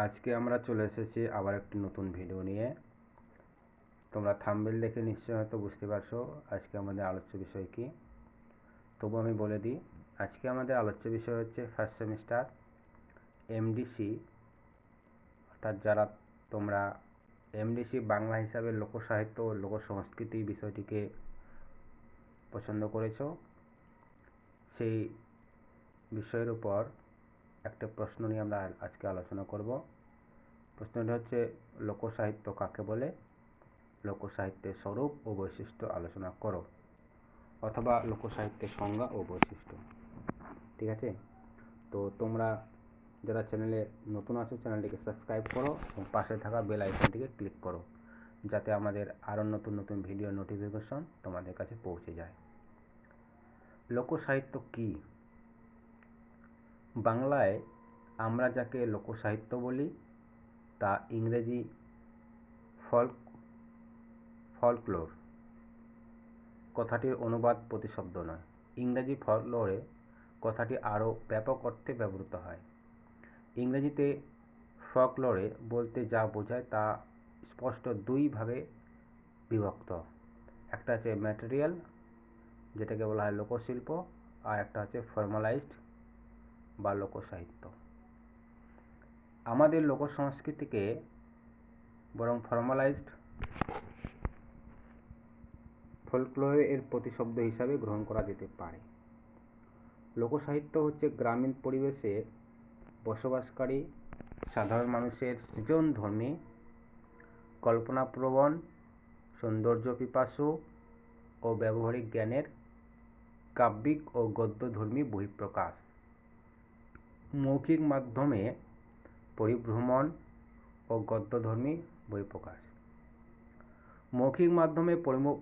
আজকে আমরা চলে এসেছি আবার একটি নতুন ভিডিও নিয়ে। তোমরা থাম্বনেল দেখে নিশ্চয়ই হয়তো বুঝতে পারছো আজকে আমাদের আলোচ্য বিষয় কি। তবু আমি বলে দিই, আজকে আমাদের আলোচ্য বিষয় হচ্ছে ফার্স্ট সেমিস্টার এমডিসি, অর্থাৎ যারা তোমরা এমডিসি বাংলা হিসাবে লোকসাহিত্য ও লোকসংস্কৃতি বিষয়টিকে পছন্দ করেছো, সেই বিষয়ের উপর একটা প্রশ্ন নিয়ে আমরা আজকে আলোচনা করব। প্রশ্নটি হচ্ছে, লোকসাহিত্য কাকে বলে? লোকসাহিত্যের স্বরূপ ও বৈশিষ্ট্য আলোচনা করো, অথবা লোকসাহিত্যের সংজ্ঞা ও বৈশিষ্ট্য। ঠিক আছে, তো তোমরা যারা চ্যানেলে নতুন আছো চ্যানেলটিকে সাবস্ক্রাইব করো এবং পাশে থাকা বেল আইকনটিকে ক্লিক করো, যাতে আমাদের আরও নতুন নতুন ভিডিও নোটিফিকেশন তোমাদের কাছে পৌঁছে যায়। লোকসাহিত্য কি? বাংলায় আমরা যাকে লোকসাহিত্য বলি তা ইংরেজি ফলক্লোর কথাটির অনুবাদ প্রতিশব্দ নয়। ইংরেজি ফলক্লোরে কথাটি আরও ব্যাপক অর্থে ব্যবহৃত হয়। ইংরেজিতে ফলক্লোরে বলতে যা বোঝায় তা স্পষ্ট দুইভাবে বিভক্ত। একটা হচ্ছে ম্যাটেরিয়াল, যেটাকে বলা হয় লোকশিল্প, আর একটা হচ্ছে ফর্মালাইজড বা লোকসাহিত্য। আমাদের লোকসংস্কৃতিকে বরং ফর্মালাইজড ফলক্লোরে এর প্রতিশব্দ হিসাবে গ্রহণ করা যেতে পারে। লোকসাহিত্য হচ্ছে গ্রামীণ পরিবেশে বসবাসকারী সাধারণ মানুষের সৃজনধর্মী, কল্পনাপ্রবণ, সৌন্দর্যপিপাসু ও ব্যবহারিক জ্ঞানের কাব্যিক ও গদ্যধর্মী বহিঃপ্রকাশ। মৌখিক মাধ্যমে পরিভ্রমণ ও গদ্যধর্মী বহিঃপ্রকাশ। মৌখিক মাধ্যমে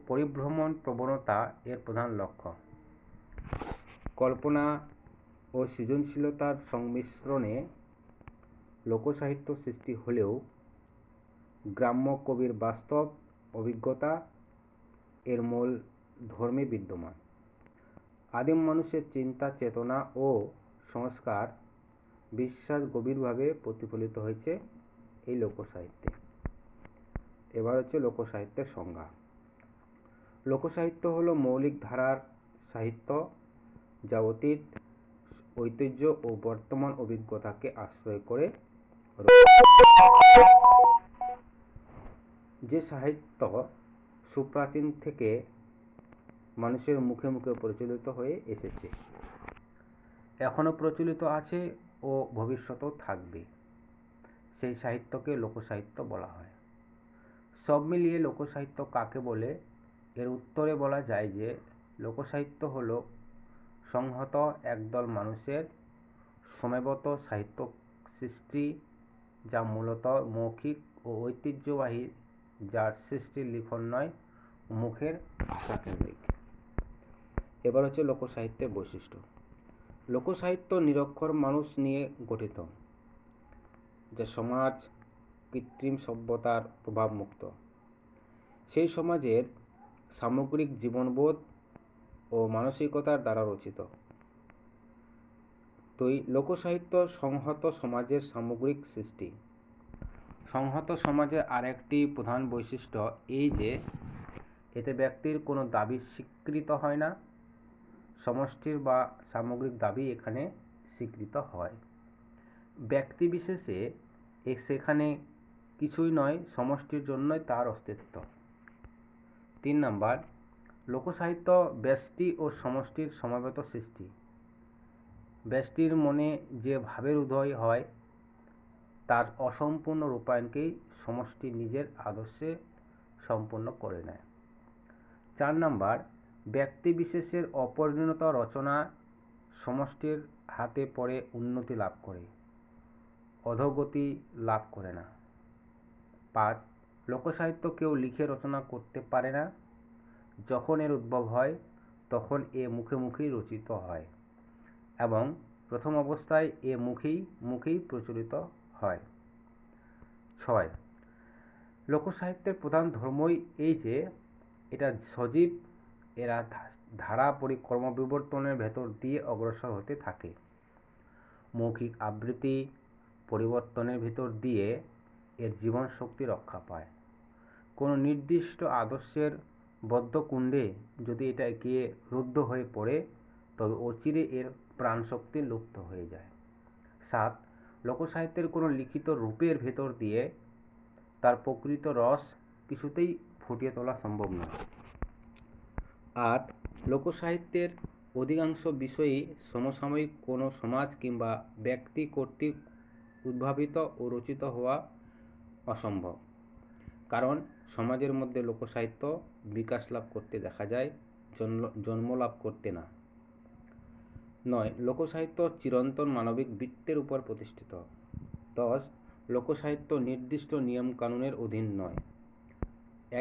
পরিভ্রমণ প্রবণতা এর প্রধান লক্ষ্য। কল্পনা ও সৃজনশীলতার সংমিশ্রণে লোকসাহিত্য সৃষ্টি হলেও গ্রাম্য কবির বাস্তব অভিজ্ঞতা এর মূল ধর্মে বিদ্যমান। আদিম মানুষের চিন্তা, চেতনা ও সংস্কার, বিশ্বাস গভীরভাবে প্রতিফলিত হয়েছে এই লোকসাহিত্যে। এবার হচ্ছে লোকসাহিত্যের সংজ্ঞা। লোকসাহিত্য হলো মৌলিক ধারার সাহিত্য যা অতীত, ঐতিহ্য ও বর্তমান অভিজ্ঞতাকে আশ্রয় করে যে সাহিত্য সুপ্রাচীন থেকে মানুষের মুখে মুখে প্রচলিত হয়ে এসেছে, এখনও প্রচলিত আছে ও ভবিষ্যতেও থাকবে, সেই সাহিত্যকে লোকসাহিত্য বলা হয়। সব মিলিয়ে লোকসাহিত্য কাকে বলে? এর উত্তরে বলা যায় যে লোকসাহিত্য হলো সংহত একদল মানুষের সমবেত সাহিত্য সৃষ্টি, যা মূলত মৌখিক ও ঐতিহ্যবাহী, যার সৃষ্টি লিখন নয়, মুখের ভাষা কেন্দ্রিক। এবার হচ্ছে লোকসাহিত্যের বৈশিষ্ট্য। লোকসাহিত্য নিরক্ষর মানুষ নিয়ে গঠিত, যা সমাজ কৃত্রিম সভ্যতার প্রভাবমুক্ত। সেই সমাজের সামগ্রিক জীবনবোধ ও মানসিকতার দ্বারা রচিত। লোকসাহিত্য সংহত সমাজের সামগ্রিক সৃষ্টি। সংহত সমাজের আরেকটি প্রধান বৈশিষ্ট্য এই যে এতে ব্যক্তির কোনো দাবি স্বীকৃত হয় না, সমষ্টির বা সামগ্রিক দাবি এখানে স্বীকৃত হয়। ব্যক্তি বিশেষে সেখানে কিছুই নয়, সমষ্টির জন্যই তার অস্তিত্ব। 3 নাম্বার, লোকসাহিত্য ব্যষ্টি ও সমষ্টির সমবেত সৃষ্টি। ব্যষ্টির মনে যে ভাবের উদয় হয় তার অসম্পূর্ণ রূপায়ণকেই সমষ্টি নিজের আদর্শে সম্পূর্ণ করে নেয়। 4 নাম্বার, ব্যক্তি বিশেষের অপরিণত রচনা সমষ্টির হাতে পড়ে উন্নতি লাভ করে, অধোগতি লাভ করে না। 5, লোকসাহিত্য কেউ লিখে রচনা করতে পারে না। যখন এর উদ্ভব হয় তখন এ মুখে মুখেই রচিত হয় এবং প্রথম অবস্থায় এ মুখেই প্রচলিত হয়। 6, লোকসাহিত্যের প্রধান ধর্মই এই যে এটা সজীব, এরা ধারা ক্রমবিবর্তনের ভেতর দিয়ে অগ্রসর হতে থাকে। মৌখিক আবৃত্তি, পরিবর্তনের ভিতর দিয়ে এর জীবন শক্তি রক্ষা পায়। কোনো নির্দিষ্ট আদর্শের বদ্ধ কুণ্ডে যদি এটা গিয়ে রুদ্ধ হয়ে পড়ে, তবে অচিরে এর প্রাণশক্তি লুপ্ত হয়ে যায়। 7. লোকসাহিত্যের কোনো লিখিত রূপের ভেতর দিয়ে তার প্রকৃত রস কিছুতেই ফুটিয়ে তোলা সম্ভব নয়। 8. লোকসাহিত্যের অধিকাংশ বিষয়ই সমসাময়িক কোনো সমাজ কিংবা ব্যক্তি কর্তৃক উদ্ভাবিত ও রচিত হওয়া অসম্ভব, কারণ সমাজের মধ্যে লোকসাহিত্য বিকাশ লাভ করতে দেখা যায়, জন্ম লাভ করতে না। 9. লোকসাহিত্য চিরন্তন মানবিক বৃত্তের উপর প্রতিষ্ঠিত। 10. লোকসাহিত্য নির্দিষ্ট নিয়মকানুনের অধীন নয়।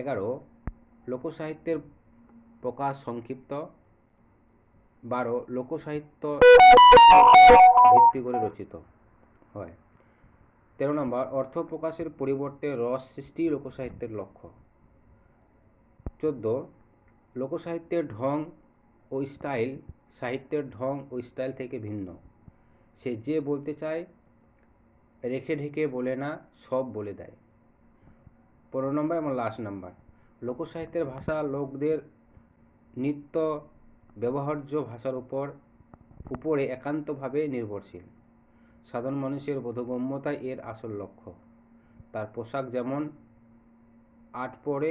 11. লোকসাহিত্যের প্রকাশ সংক্ষিপ্ত। 12. লোকসাহিত্য ভিত্তি করে রচিত হয়। 13 নম্বর, অর্থ প্রকাশের পরিবর্তে রস সৃষ্টি লোকসাহিত্যের লক্ষ্য। 14. লোকসাহিত্যের ঢং ও স্টাইল সাহিত্যের ঢং ও স্টাইল থেকে ভিন্ন। সে যে বলতে চায় রেখে ঢেকে বলে না, সব বলে দেয়। 15 নম্বর এবং লাস্ট নাম্বার, লোকসাহিত্যের ভাষা লোকদের নিত্য ব্যবহার্য ভাষার উপরে একান্তভাবে নির্ভরশীল। সাধারণ মানুষের বোধগম্যতাই এর আসল লক্ষ্য। তার পোশাক যেমন আট পরে,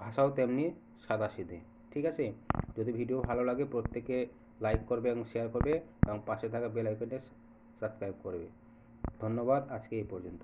ভাষাও তেমনি সাদাসিধে। ঠিক আছে, যদি ভিডিও ভালো লাগে প্রত্যেকে লাইক করবে এবং শেয়ার করবে এবং পাশে থাকা বেল আইকনটা সাবস্ক্রাইব করবে। ধন্যবাদ, আজকে এই পর্যন্ত।